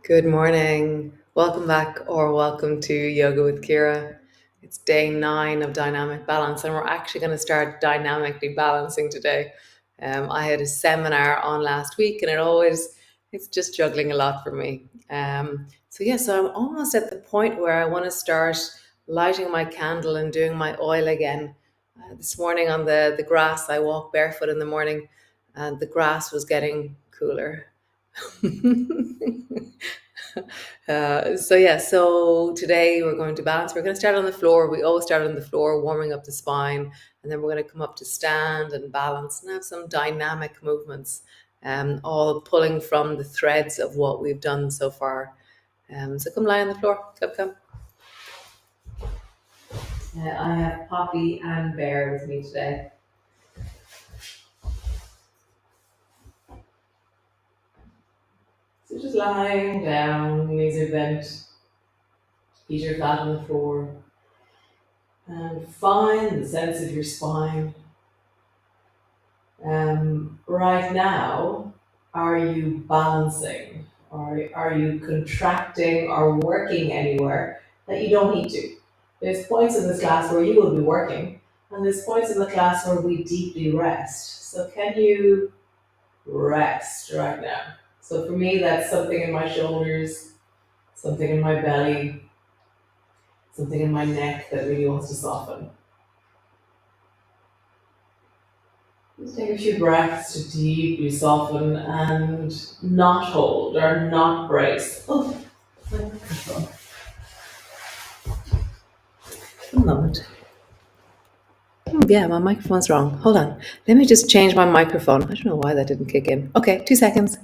Good morning. Welcome back or welcome to Yoga with Ciara. It's day 9 of dynamic balance, and we're actually going to start dynamically balancing today. I had a seminar on last week, and it's just juggling a lot for me. So I'm almost at the point where I want to start lighting my candle and doing my oil again. This morning on the grass, I walk barefoot in the morning, and the grass was getting cooler. So today we're going to balance. We're going to start on the floor. We always start on the floor, warming up the spine, and then we're going to come up to stand and balance and have some dynamic movements, all pulling from the threads of what we've done so far. So come lie on the floor. Come. I have Poppy and Bear with me today. So just lying down, knees are bent, feet are flat on the floor, and find the sense of your spine. Right now, are you balancing? Or are you contracting or working anywhere that you don't need to? There's points in this class where you will be working, and there's points in the class where we deeply rest. So, can you rest right now? So, for me, that's something in my shoulders, something in my belly, something in my neck that really wants to soften. Just take a few breaths to deeply soften and not hold or not brace. Oh, my microphone. A moment. Yeah, my microphone's wrong. Hold on. Let me just change my microphone. I don't know why that didn't kick in. Okay, 2 seconds.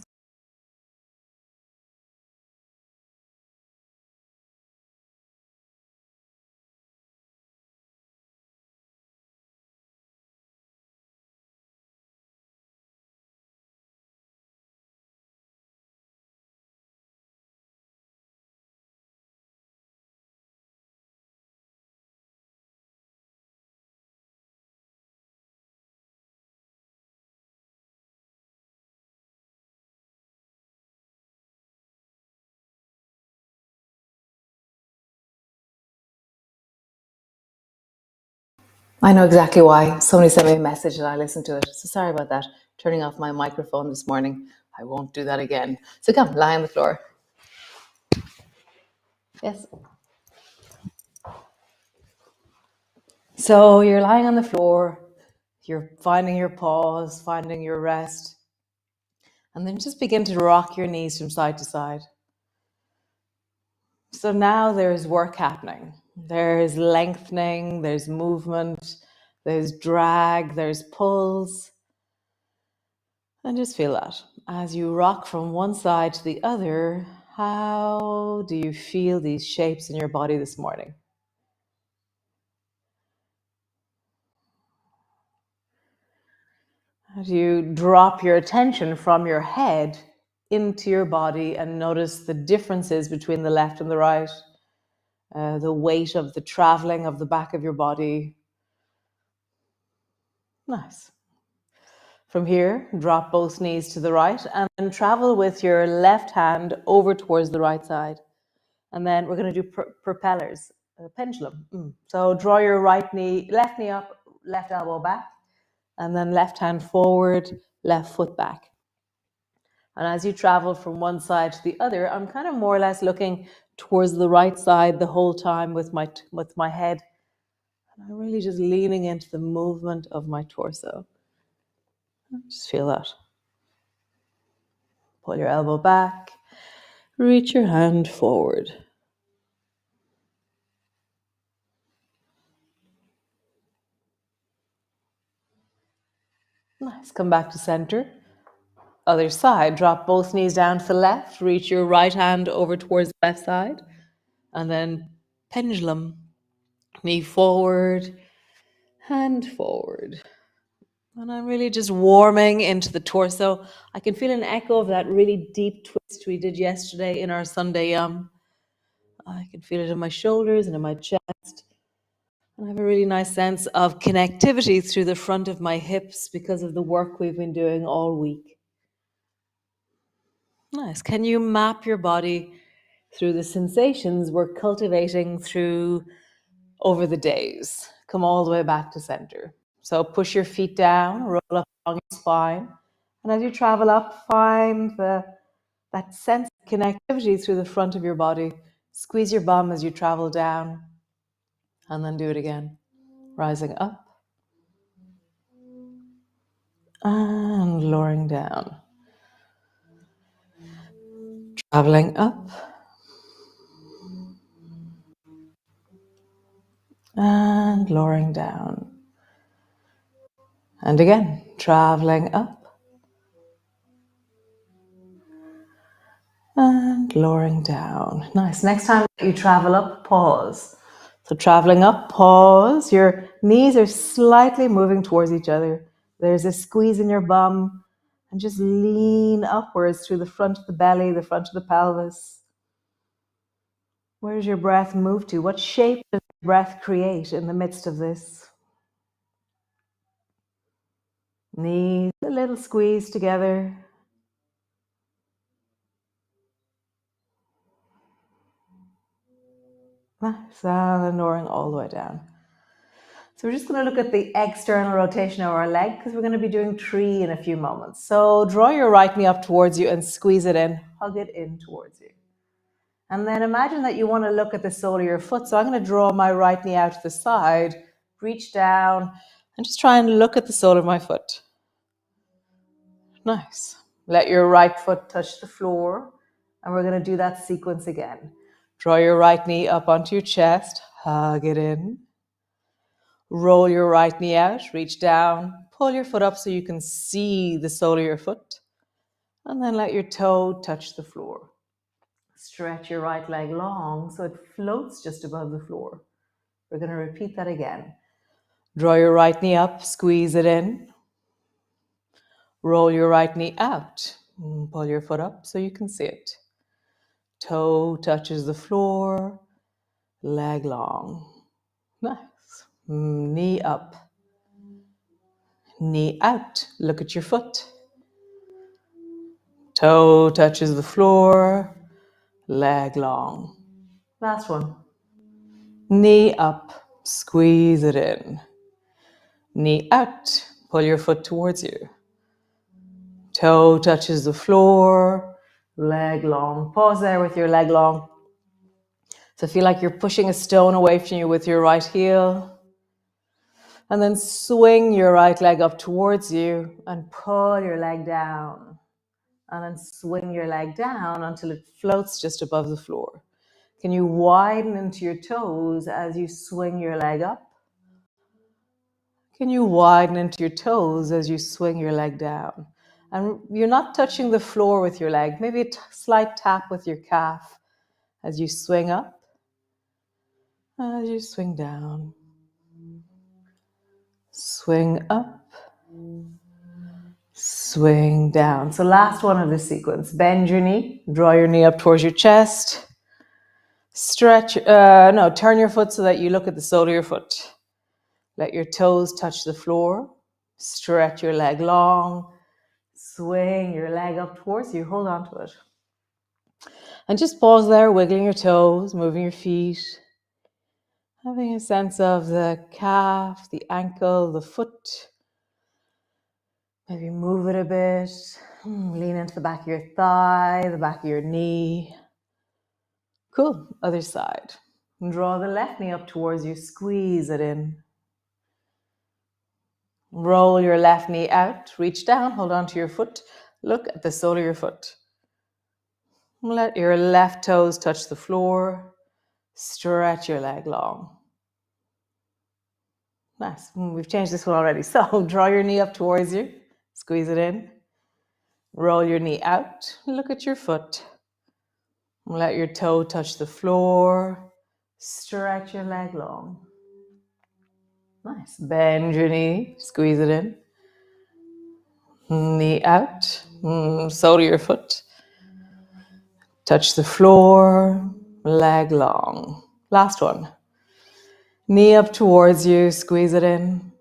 I know exactly why. Somebody sent me a message and I listened to it. So sorry about that. Turning off my microphone this morning. I won't do that again. So come, lie on the floor. Yes. So you're lying on the floor. You're finding your pause, finding your rest. And then just begin to rock your knees from side to side. So now there's work happening. There's lengthening, there's movement, there's drag, there's pulls. And just feel that. As you rock from one side to the other, how do you feel these shapes in your body this morning? How do you drop your attention from your head into your body and notice the differences between the left and the right? The weight of the traveling of the back of your body. Nice. From here, drop both knees to the right and then travel with your left hand over towards the right side. And then we're going to do propellers, pendulum. So draw your left knee up, left elbow back, and then left hand forward, left foot back. And as you travel from one side to the other, I'm kind of more or less looking towards the right side the whole time with my head. And I'm really just leaning into the movement of my torso. Just feel that. Pull your elbow back, reach your hand forward. Nice, come back to center. Other side, drop both knees down to the left, reach your right hand over towards the left side, and then pendulum, knee forward, hand forward. And I'm really just warming into the torso. I can feel an echo of that really deep twist we did yesterday in our Sunday yum. I can feel it in my shoulders and in my chest. And I have a really nice sense of connectivity through the front of my hips because of the work we've been doing all week. Nice. Can you map your body through the sensations we're cultivating through over the days? Come all the way back to center. So push your feet down, roll up along your spine. And as you travel up, find that sense of connectivity through the front of your body. Squeeze your bum as you travel down, and then do it again. Rising up and lowering down. Traveling up and lowering down. And again, traveling up and lowering down. Nice. Next time you travel up, pause. So traveling up, pause. Your knees are slightly moving towards each other. There's a squeeze in your bum, and just lean upwards through the front of the belly, the front of the pelvis. Where does your breath move to? What shape does your breath create in the midst of this? Knees a little squeeze together. Nice. And lowering all the way down. So we're just going to look at the external rotation of our leg because we're going to be doing 3 in a few moments. So draw your right knee up towards you and squeeze it in. Hug it in towards you. And then imagine that you want to look at the sole of your foot. So I'm going to draw my right knee out to the side, reach down, and just try and look at the sole of my foot. Nice. Let your right foot touch the floor. And we're going to do that sequence again. Draw your right knee up onto your chest. Hug it in. Roll your right knee out. Reach down. Pull your foot up so you can see the sole of your foot. And then let your toe touch the floor. Stretch your right leg long so it floats just above the floor. We're going to repeat that again. Draw your right knee up. Squeeze it in. Roll your right knee out. Pull your foot up so you can see it. Toe touches the floor, leg long. Nice. Knee up. Knee out. Look at your foot. Toe touches the floor, leg long. Last one. Knee up. Squeeze it in. Knee out. Pull your foot towards you. Toe touches the floor, leg long. Pause there with your leg long. So feel like you're pushing a stone away from you with your right heel. And then swing your right leg up towards you and pull your leg down. And then swing your leg down until it floats just above the floor. Can you widen into your toes as you swing your leg up? Can you widen into your toes as you swing your leg down? And you're not touching the floor with your leg. Maybe a slight tap with your calf as you swing up, as you swing down. Swing up, swing down. So last one of the sequence. Bend your knee, draw your knee up towards your chest. Turn your foot so that you look at the sole of your foot. Let your toes touch the floor. Stretch your leg long. Swing your leg up towards you. Hold on to it. And just pause there, wiggling your toes, moving your feet. Having a sense of the calf, the ankle, the foot. Maybe move it a bit. Lean into the back of your thigh, the back of your knee. Cool. Other side. Draw the left knee up towards you. Squeeze it in. Roll your left knee out. Reach down. Hold on to your foot. Look at the sole of your foot. Let your left toes touch the floor. Stretch your leg long. Nice. We've changed this one already. So draw your knee up towards you. Squeeze it in. Roll your knee out. Look at your foot. Let your toe touch the floor. Stretch your leg long. Nice. Bend your knee. Squeeze it in. Knee out. Sole of your foot. Touch the floor. Leg long. Last one. Knee up towards you. Squeeze it in.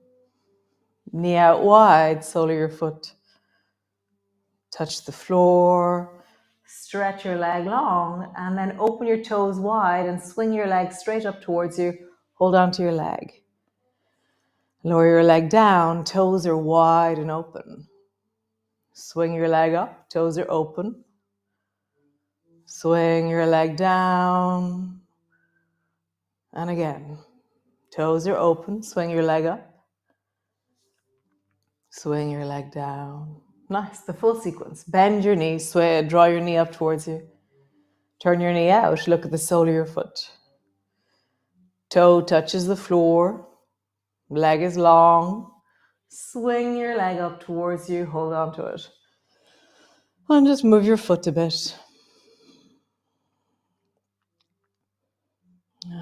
Knee out wide. Sole of your foot. Touch the floor. Stretch your leg long and then open your toes wide and swing your leg straight up towards you. Hold on to your leg. Lower your leg down, toes are wide and open. Swing your leg up, toes are open. Swing your leg down. And again, toes are open, swing your leg up. Swing your leg down. Nice, the full sequence. Bend your knee, sway, draw your knee up towards you. Turn your knee out, look at the sole of your foot. Toe touches the floor, leg is long. Swing your leg up towards you, hold on to it. And just move your foot a bit.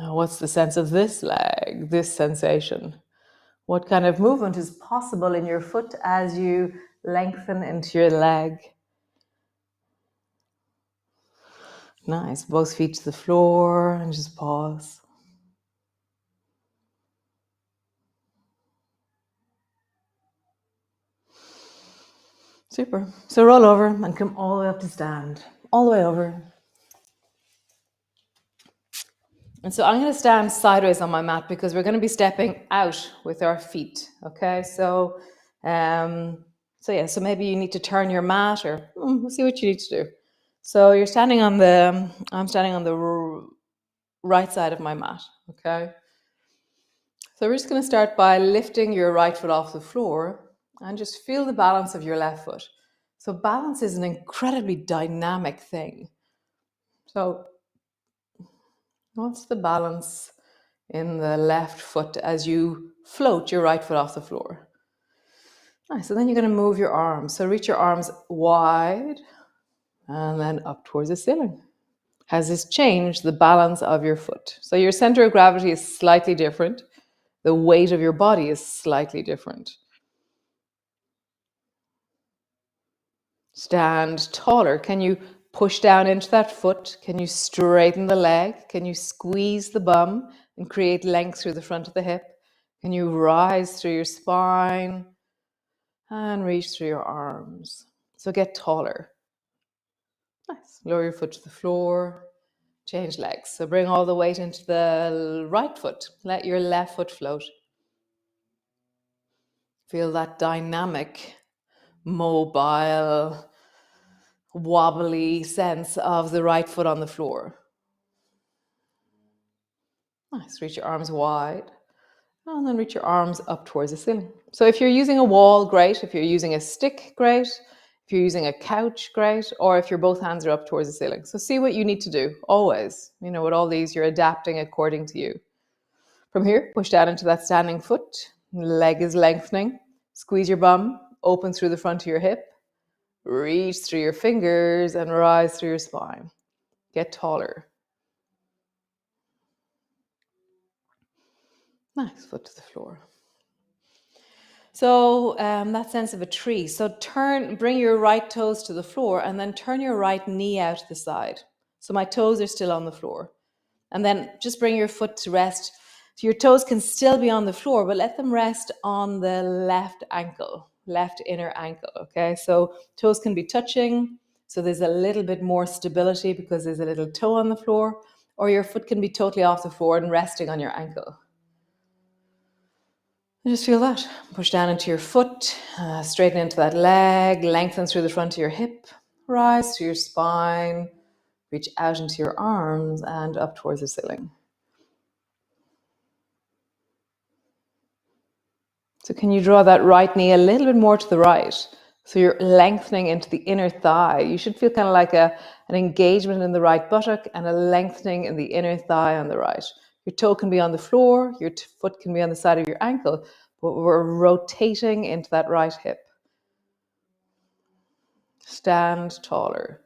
What's the sense of this leg, this sensation? What kind of movement is possible in your foot as you lengthen into your leg? Nice, both feet to the floor and just pause. Super. So roll over and come all the way up to stand. All the way over. And so I'm going to stand sideways on my mat because we're going to be stepping out with our feet. Okay, so maybe you need to turn your mat, or we'll see what you need to do. So you're standing on I'm standing on the right side of my mat. Okay. So we're just going to start by lifting your right foot off the floor and just feel the balance of your left foot. So balance is an incredibly dynamic thing. So what's the balance in the left foot as you float your right foot off the floor? Nice. So then you're going to move your arms. So reach your arms wide and then up towards the ceiling. Has this changed the balance of your foot? So your center of gravity is slightly different. The weight of your body is slightly different. Stand taller. Can you push down into that foot? Can you straighten the leg? Can you squeeze the bum and create length through the front of the hip? Can you rise through your spine and reach through your arms? So get taller. Nice. Lower your foot to the floor. Change legs. So bring all the weight into the right foot. Let your left foot float. Feel that dynamic, mobile, wobbly sense of the right foot on the floor. Nice. Reach your arms wide and then reach your arms up towards the ceiling. So if you're using a wall, great. If you're using a stick, great. If you're using a couch, great. Or if your both hands are up towards the ceiling. So see what you need to do. Always, with all these, you're adapting according to you. From here, push down into that standing foot. Leg is lengthening. Squeeze your bum, open through the front of your hip. Reach through your fingers and rise through your spine. Get taller. Nice, foot to the floor. So that sense of a tree. So bring your right toes to the floor and then turn your right knee out to the side. So my toes are still on the floor. And then just bring your foot to rest. So your toes can still be on the floor, but let them rest on the left ankle, left inner ankle. Okay, so toes can be touching. So there's a little bit more stability because there's a little toe on the floor, or your foot can be totally off the floor and resting on your ankle. And just feel that. Push down into your foot, straighten into that leg, lengthen through the front of your hip, rise through your spine, reach out into your arms and up towards the ceiling. So can you draw that right knee a little bit more to the right? So you're lengthening into the inner thigh. You should feel kind of like an engagement in the right buttock and a lengthening in the inner thigh on the right. Your toe can be on the floor, your foot can be on the side of your ankle, but we're rotating into that right hip. Stand taller.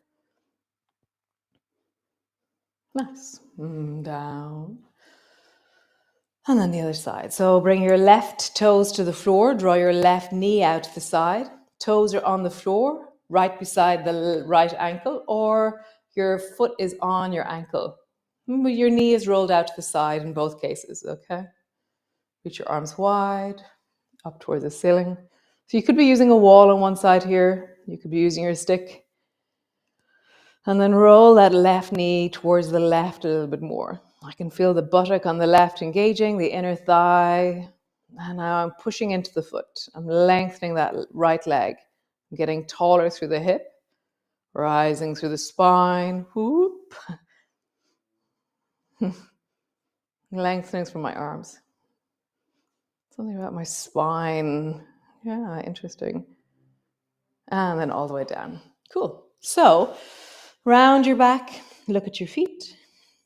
Nice. Down. And then the other side. So bring your left toes to the floor. Draw your left knee out to the side. Toes are on the floor, right beside the right ankle, or your foot is on your ankle. Your knee is rolled out to the side in both cases, okay? Reach your arms wide, up towards the ceiling. So you could be using a wall on one side here. You could be using your stick. And then roll that left knee towards the left a little bit more. I can feel the buttock on the left engaging, the inner thigh. And now I'm pushing into the foot. I'm lengthening that right leg. I'm getting taller through the hip, rising through the spine. Whoop. Lengthening through my arms. Something about my spine. Yeah, interesting. And then all the way down. Cool. So round your back, look at your feet,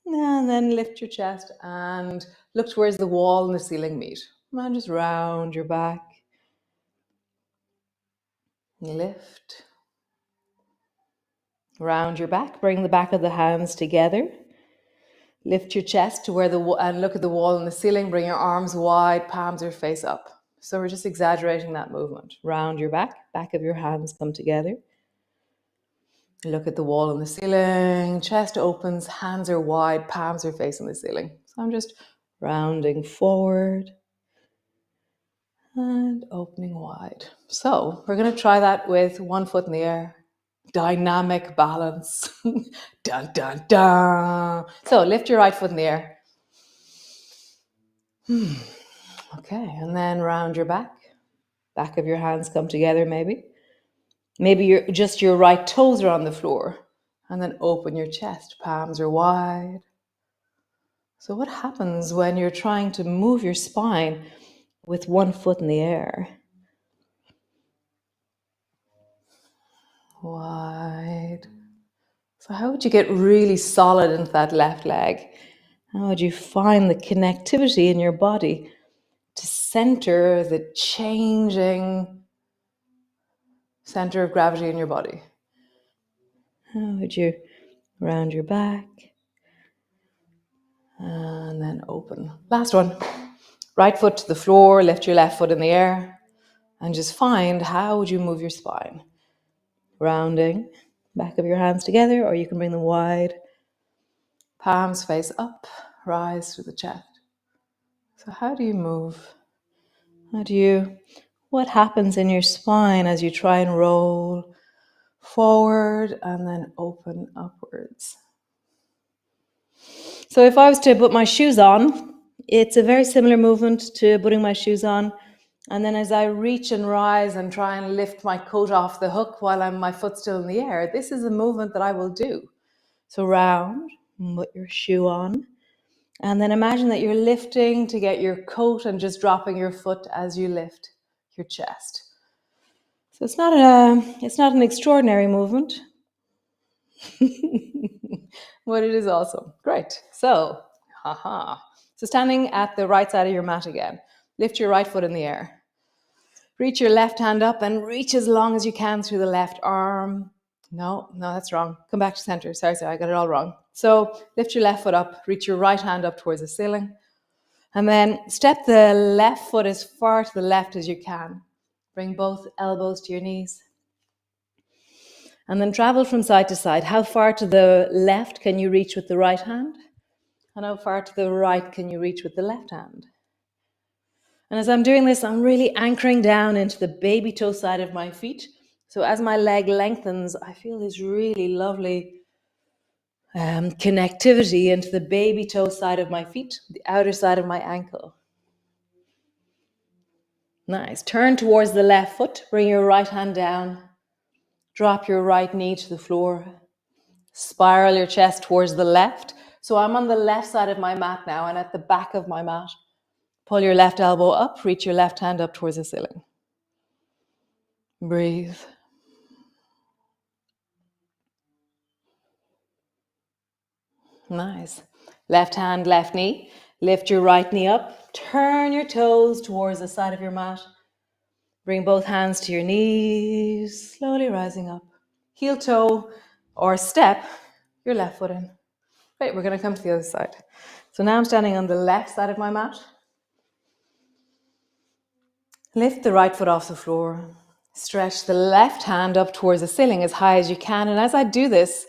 and then lift your chest and look towards the wall and the ceiling meet. And just round your back. Lift. Round your back. Bring the back of the hands together. Lift your chest to where and look at the wall and the ceiling. Bring your arms wide, palms are face up. So we're just exaggerating that movement. Round your back. Back of your hands come together. Look at the wall and the ceiling. Chest opens, hands are wide, palms are facing the ceiling. So I'm just rounding forward and opening wide. So we're going to try that with one foot in the air. Dynamic balance. Dun, dun, dun. So lift your right foot in the air. Okay, and then round your back. Back of your hands come together maybe. Maybe your right toes are on the floor. And then open your chest. Palms are wide. So what happens when you're trying to move your spine with one foot in the air? Wide. So how would you get really solid into that left leg? How would you find the connectivity in your body to center the changing center of gravity in your body? How would you round your back and then open? Last one. Right foot to the floor, lift your left foot in the air, and just find how would you move your spine. Rounding, back of your hands together, or you can bring them wide. Palms face up, rise through the chest. So how do you move? What happens in your spine as you try and roll forward and then open upwards? So if I was to put my shoes on, it's a very similar movement to putting my shoes on. And then as I reach and rise and try and lift my coat off the hook while my foot's still in the air, this is a movement that I will do. So round, put your shoe on, and then imagine that you're lifting to get your coat and just dropping your foot as you lift your chest. So it's not an extraordinary movement, but it is awesome. Great. So, So standing at the right side of your mat again, lift your right foot in the air. Reach your left hand up and reach as long as you can through the left arm. No, that's wrong. Come back to center. Sorry, I got it all wrong. So lift your left foot up, reach your right hand up towards the ceiling, and then step the left foot as far to the left as you can. Bring both elbows to your knees. And then travel from side to side. How far to the left can you reach with the right hand? And how far to the right can you reach with the left hand? And as I'm doing this, I'm really anchoring down into the baby toe side of my feet. So as my leg lengthens, I feel this really lovely connectivity into the baby toe side of my feet, the outer side of my ankle. Nice. Turn towards the left foot. Bring your right hand down. Drop your right knee to the floor. Spiral your chest towards the left. So I'm on the left side of my mat now, and at the back of my mat, pull your left elbow up. Reach your left hand up towards the ceiling. Breathe. Nice. Left hand, left knee. Lift your right knee up. Turn your toes towards the side of your mat. Bring both hands to your knees, slowly rising up. Heel toe or step your left foot in. Great, we're going to come to the other side. So now I'm standing on the left side of my mat. Lift the right foot off the floor. Stretch the left hand up towards the ceiling as high as you can. And as I do this,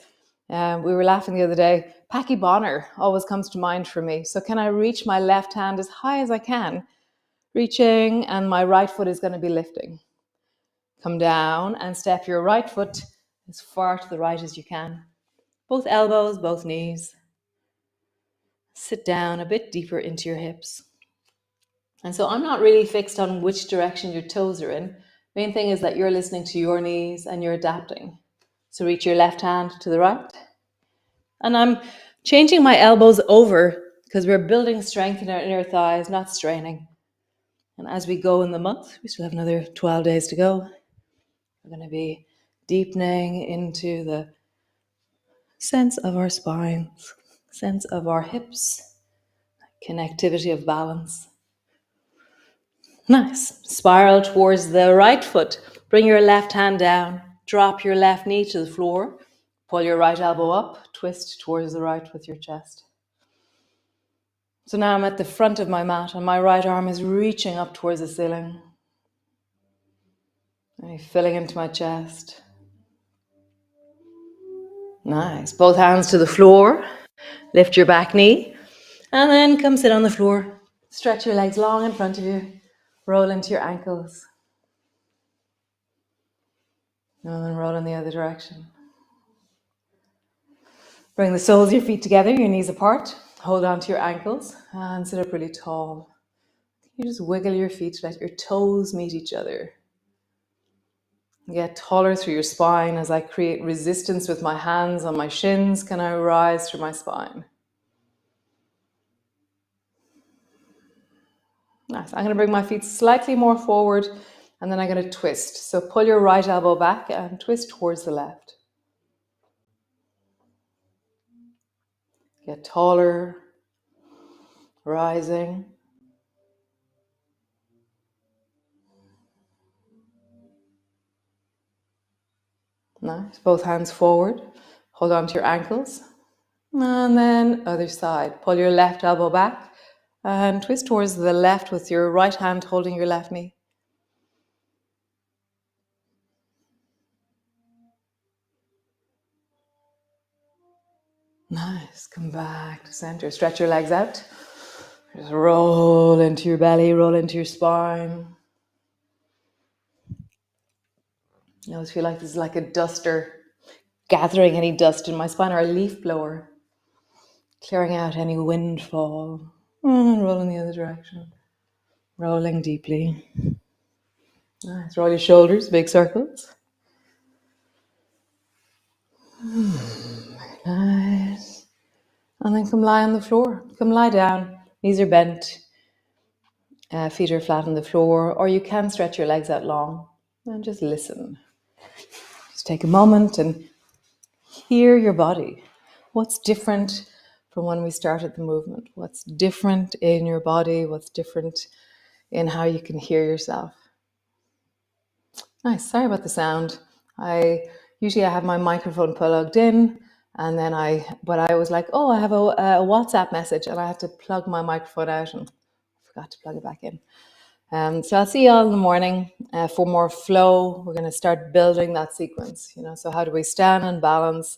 we were laughing the other day, Packie Bonner always comes to mind for me. So can I reach my left hand as high as I can? Reaching, and my right foot is going to be lifting. Come down and step your right foot as far to the right as you can. Both elbows, both knees. Sit down a bit deeper into your hips. And so I'm not really fixed on which direction your toes are in. Main thing is that you're listening to your knees and you're adapting. So reach your left hand to the right. And I'm changing my elbows over because we're building strength in our inner thighs, not straining. And as we go in the month, we still have another 12 days to go. We're going to be deepening into the sense of our spines, sense of our hips, connectivity of balance. Nice. Spiral towards the right foot. Bring your left hand down. Drop your left knee to the floor. Pull your right elbow up. Twist towards the right with your chest. So now I'm at the front of my mat and my right arm is reaching up towards the ceiling. And filling into my chest. Nice. Both hands to the floor. Lift your back knee. And then come sit on the floor. Stretch your legs long in front of you. Roll into your ankles. And then roll in the other direction. Bring the soles of your feet together, your knees apart. Hold on to your ankles and sit up really tall. You just wiggle your feet, let your toes meet each other. Get taller through your spine as I create resistance with my hands on my shins. Can I rise through my spine? Nice. I'm going to bring my feet slightly more forward and then I'm going to twist. So pull your right elbow back and twist towards the left. Get taller, rising. Nice. Both hands forward. Hold on to your ankles. And then other side. Pull your left elbow back and twist towards the left with your right hand holding your left knee. Nice. Come back to center. Stretch your legs out. Just roll into your belly, roll into your spine. I always feel like this is like a duster, gathering any dust in my spine, or a leaf blower, clearing out any windfall. And roll in the other direction. Rolling deeply. Nice. Roll your shoulders, big circles. Nice. And then come lie on the floor. Come lie down. Knees are bent. Feet are flat on the floor. Or you can stretch your legs out long. And just listen. Just take a moment and hear your body. What's different from when we started the movement? What's different in your body? What's different in how you can hear yourself? Nice. Sorry about the sound. I have my microphone plugged in, and then I was like, oh, I have a WhatsApp message, and I have to plug my microphone out, and forgot to plug it back in. So I'll see you all in the morning for more flow. We're going to start building that sequence. So how do we stand and balance?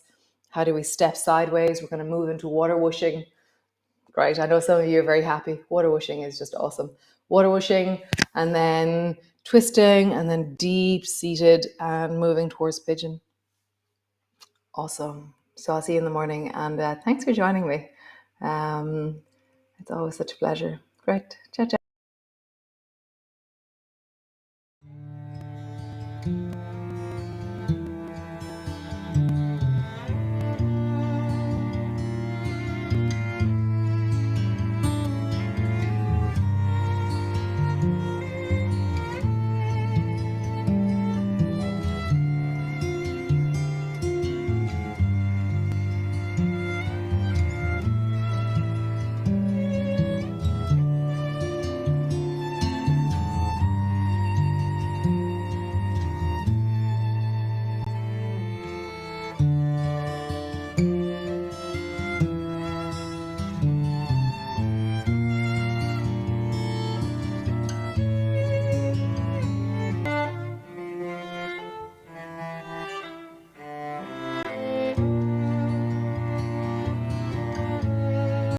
How do we step sideways? We're going to move into water whooshing. Great. I know some of you are very happy. Water whooshing is just awesome. Water whooshing, and then twisting, and then deep seated and moving towards pigeon. Awesome. So I'll see you in the morning, and thanks for joining me. It's always such a pleasure. Great. Ciao, ciao.